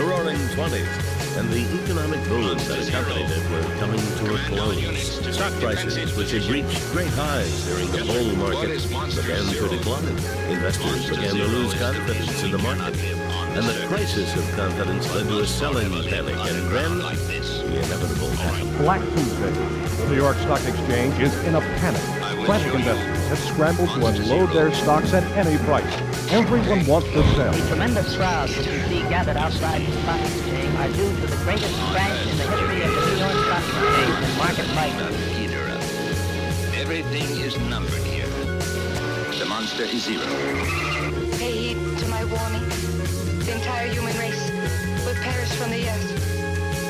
the roaring 20s, and the economic boom that accompanied it were coming to a close. Stock prices, which had reached great highs during the bull market, began to decline. Investors began to lose confidence in the market, and the crisis of confidence led to a selling panic, and then the inevitable happened. Black Tuesday. The New York Stock Exchange is in a panic. Frantic investors have scrambled to unload their stocks at any price. Everyone wants to sell. The tremendous crowds that you see gathered outside the stock exchange are due to the greatest crash in the history of the New York Stock Exchange and market prices. geedorah. Everything is numbered here. The monster is zero. Pay heed to my warning. The entire human race will perish from the earth.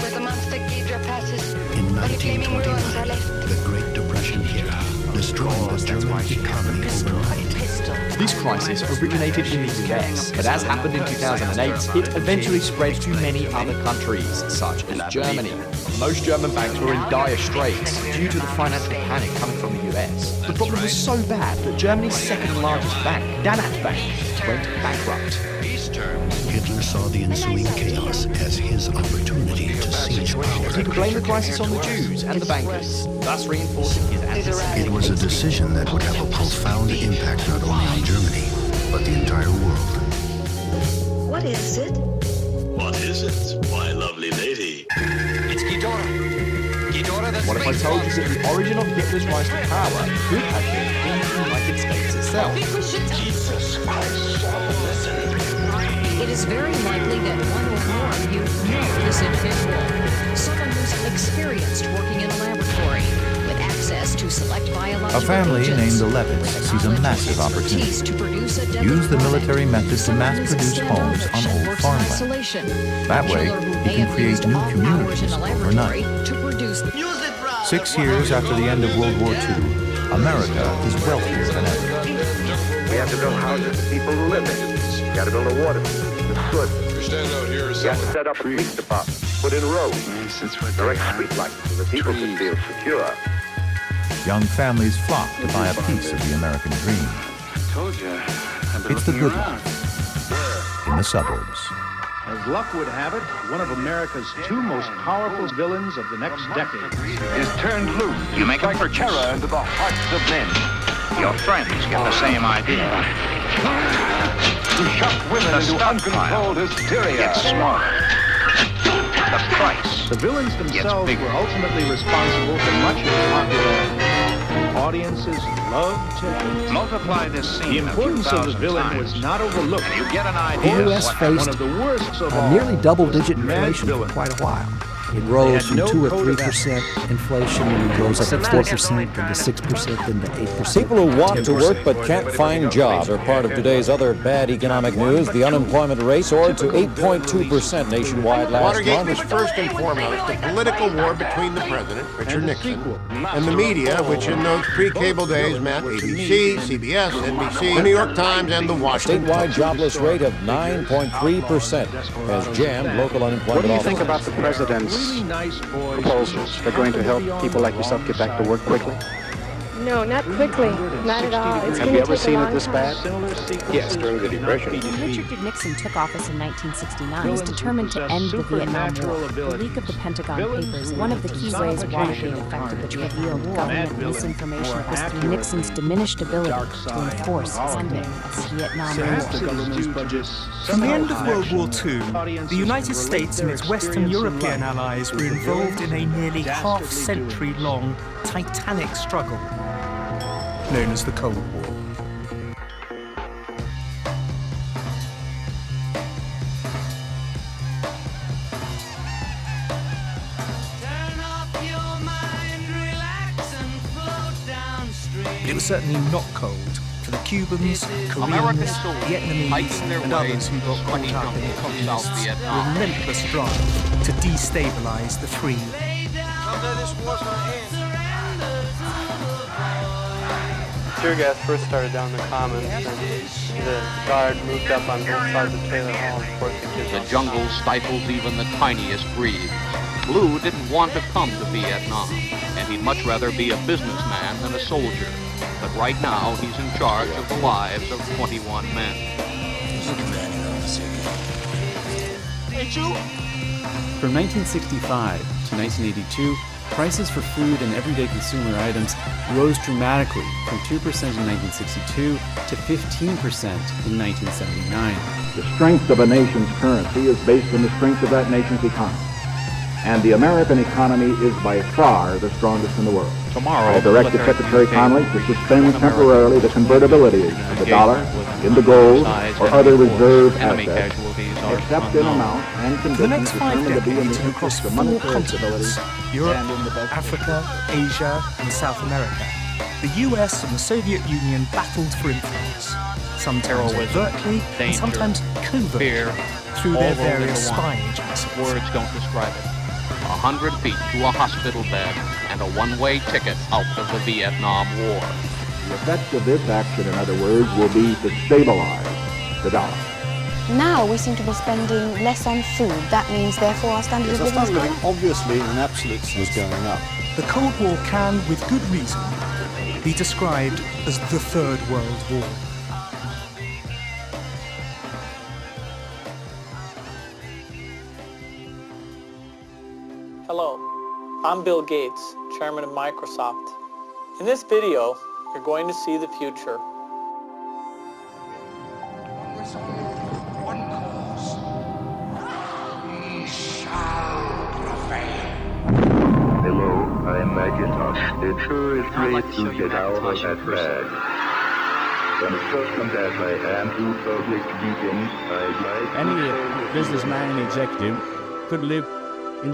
Where the monster geedorah passes, In only flaming ruins are 1929, left. the Great Depression hit, destroying the German economy overnight. These crises originated in the US, but as happened in 2008, it eventually spread to many other countries, such as Germany. Most German banks were in dire straits due to the financial panic coming from the US. The problem was so bad that Germany's second largest bank, Danat Bank, went bankrupt. Hitler saw the ensuing chaos as his opportunity to seize power. He could blame the crisis on the Jews and the bankers, thus reinforcing his anti-Semitism. It was a decision that would have a profound impact not only on Germany, but the entire world. What is it? What is it, my lovely lady? It's geedorah. geedorah, that's What if I told you that the origin of Hitler's rise to power could have been in the United States itself? Jesus Christ. Listen. It is very likely that one or more of you know this individual. Someone who's experienced working in a laboratory with access to select biological A family agents, named the Levitts with sees a knowledge massive and opportunity. expertise to produce a deadly Use the product. military method to Someone mass who's produce homes standoffish on and old works in farmland. isolation. That A way, killer who he may can have create used new off hours communities in a overnight. laboratory to produce 6 years after the end of World War II, America is wealthier than ever. We have to build houses for people who live in. You got to build a water, the good. You have to set up a police department, put in roads, direct street lights so that people can feel secure. Young families flock to buy a piece of the American dream. It's the good life in the suburbs. As luck would have it, one of America's two most powerful villains of the next decade Is turned loose. You make a purchase. terror into the hearts of men. Your friends get the same idea. To shock women The into uncontrolled hysteria. Gets smaller. The price. The villains themselves bigger. were ultimately responsible for much of the popularity. Audiences loved to hate. Multiply this scene The importance of the villain was not overlooked. You get an The idea. US of what faced One of the worst of a all. nearly double-digit Mad inflation for villain. quite a while. It rose had from no 2 or code of 3% inflation, and rose up to 4%, then to 6%, then to 8%. People who want to work but can't find jobs are part of today's other bad economic news. The unemployment rate soared to 8.2% nationwide last Watergate was month. first and foremost a political war between the president, Richard Nixon, and the media, which in those pre-cable days meant ABC, CBS, NBC, the New York Times, and the Washington Statewide Post. jobless rate of 9.3% has jammed local unemployment. What do you think offices. about the president's Really nice boys. proposals? They're going to help people like yourself get back to work quickly? No, not quickly. Not at all. It's Have going you to ever take a seen it long this time. bad? Yes, during the Depression. When Richard Nixon took office in 1969, he was determined to end the Vietnam War. The leak of the Pentagon Papers, one of the key ways Watergate affected the revealed government misinformation was through Nixon's diminished ability to enforce his ending of the Vietnam War. From the end of World War II, the United States and its Western European allies were involved in a nearly half-century-long titanic struggle known as the Cold War. It was certainly not cold for the Cubans, Koreans, Vietnamese, and others who got caught up in the communists' relentless drive to destabilize the free. Tear gas first started down the Commons, and the guard moved up on both sides of Taylor Hall, and of course the kids. The jungle stifles even the tiniest breeze. Blue didn't want to come to Vietnam, and he'd much rather be a businessman than a soldier. But right now, he's in charge of the lives of 21 men. From 1965 to 1982, prices for food and everyday consumer items rose dramatically from 2% in 1962 to 15% in 1979. The strength of a nation's currency is based on the strength of that nation's economy. And the American economy is by far the strongest in the world. Tomorrow, I directed Secretary Connally to suspend temporarily the convertibility of the dollar into gold or other reserve assets, except in amount and For the next conditions 5 determined to be in decades the and across interest of 4 monetary stability continents, Europe, and in the best Africa, Asia, and South America, the US and the Soviet Union battled for influence, sometimes overtly and sometimes covertly through their various spy agencies. Words don't describe it. 100 feet to a hospital bed and a one-way ticket out of the Vietnam War. The effect of this action, in other words, will be to stabilize the dollar. Now we seem to be spending less on food. That means, therefore, our standard of living is going up. Obviously, in absolute sense, going up. The Cold War can, with good reason, be described as the Third World War. Hello, I'm Bill Gates, Chairman of Microsoft. In this video, you're going to see the future. One cause. We shall prevail. Hello, I'm Macintosh. It sure is great to get out of that bag. And accustomed as I am to public speaking, I'd like any businessman and executive could live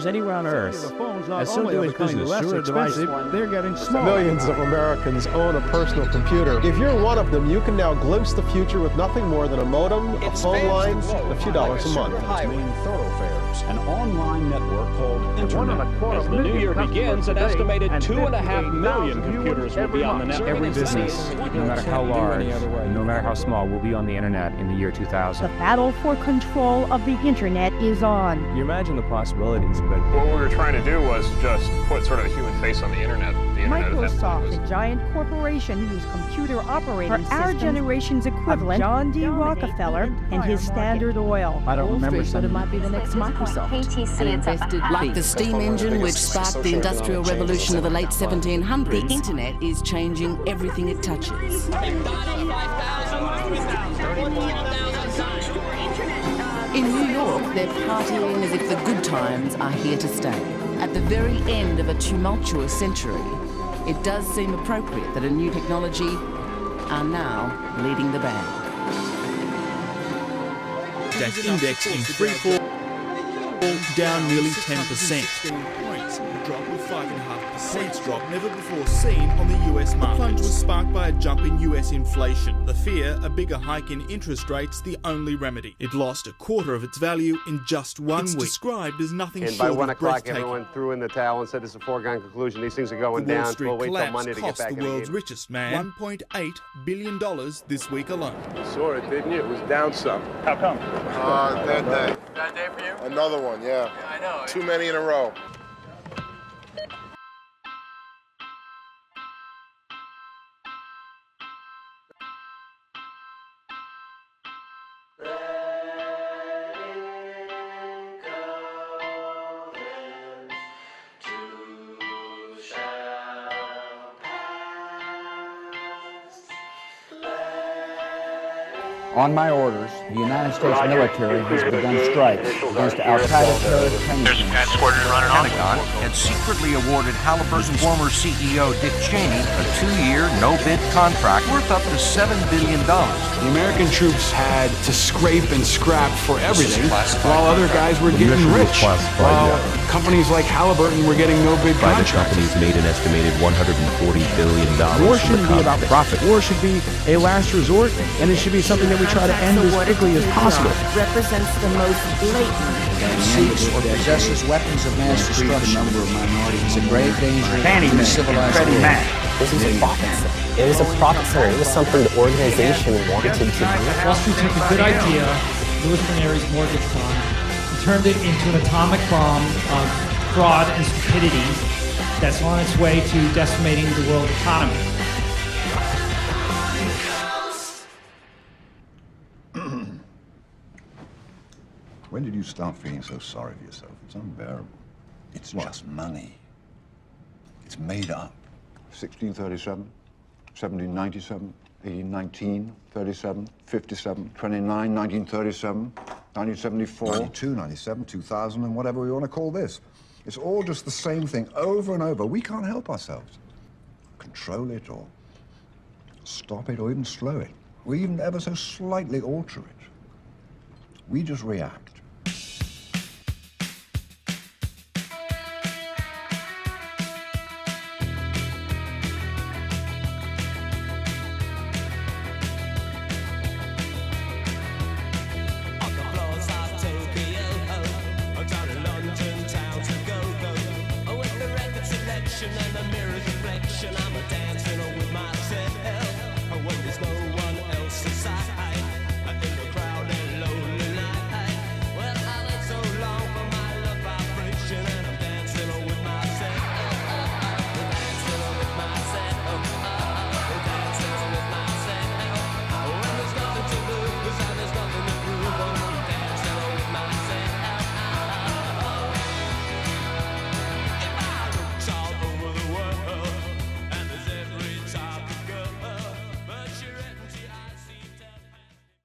anywhere on Earth. As soon doing business, less expensive, they're getting smaller. Millions of Americans own a personal computer. If you're one of them, you can now glimpse the future with nothing more than a modem, a phone line, and a few dollars a month. Main thoroughfares, an online network called Internet. As the new year begins, an estimated 2.5 million computers will be on the network. Every business, no matter how large, no matter how small, will be on the internet in the year 2000. The battle for control of the internet is on. You imagine the possibilities, but what we were trying to do was just put sort of a human face on the internet. Microsoft, a giant corporation whose computer operating system our generation's equivalent, John D. Rockefeller and his Standard Oil. I don't remember but it might be the next Microsoft. Like the steam engine which sparked the Industrial Revolution of the late 1700s, the internet is changing everything it touches. In New York, they're partying as if the good times are here to stay. At the very end of a tumultuous century, it does seem appropriate that a new technology are now leading the band. That index in free fall down nearly 10%. Drop with 5.5% drop never before seen on the US market. The plunge was sparked by a jump in US inflation. The fear a bigger hike in interest rates the only remedy. It lost a quarter of its value in just 1 week. It's described as nothing and short by 1 of o'clock, breathtaking. everyone threw in the towel and said it's a foregone conclusion. These things are going The Wall down. Street We'll wait till collapse Monday to get cost back the in the world's game. richest man $1.8 billion this week alone. You saw it, didn't you? It was down some. How come? Bad day. Bad day for you? Another one, yeah. I know. Too many in a row. On my orders, the United States military has begun strikes against Al-Qaeda terrorist training camps. Pentagon had secretly awarded Halliburton's former CEO Dick Cheney a 2-year, no-bid contract worth up to $7 billion. The American troops had to scrape and scrap for everything, while other guys were getting rich. While companies like Halliburton were getting no-bid contracts. Companies made an estimated $140 billion. war shouldn't be about profit. War should be a last resort, and it should be something that we try to end as quickly as possible. Represents the most blatant. Seeks or possesses weapons of mass destruction. Is a grave danger to civilized world. This is a profit center. It is a profit center. It was something the organization wanted to do. Wall Street took a good idea, Louis Canari's mortgage bond, and turned it into an atomic bomb of fraud and stupidity that's on its way to decimating the world economy. When did you start feeling so sorry for yourself? It's unbearable. It's just money. It's made up. 1637, 1797, 1819, 37, 57, 29, 1937, 1974. 92, 97, 2000, and whatever we want to call this. It's all just the same thing over and over. We can't help ourselves. Control it or stop it or even slow it. Or even ever so slightly alter it. We just react.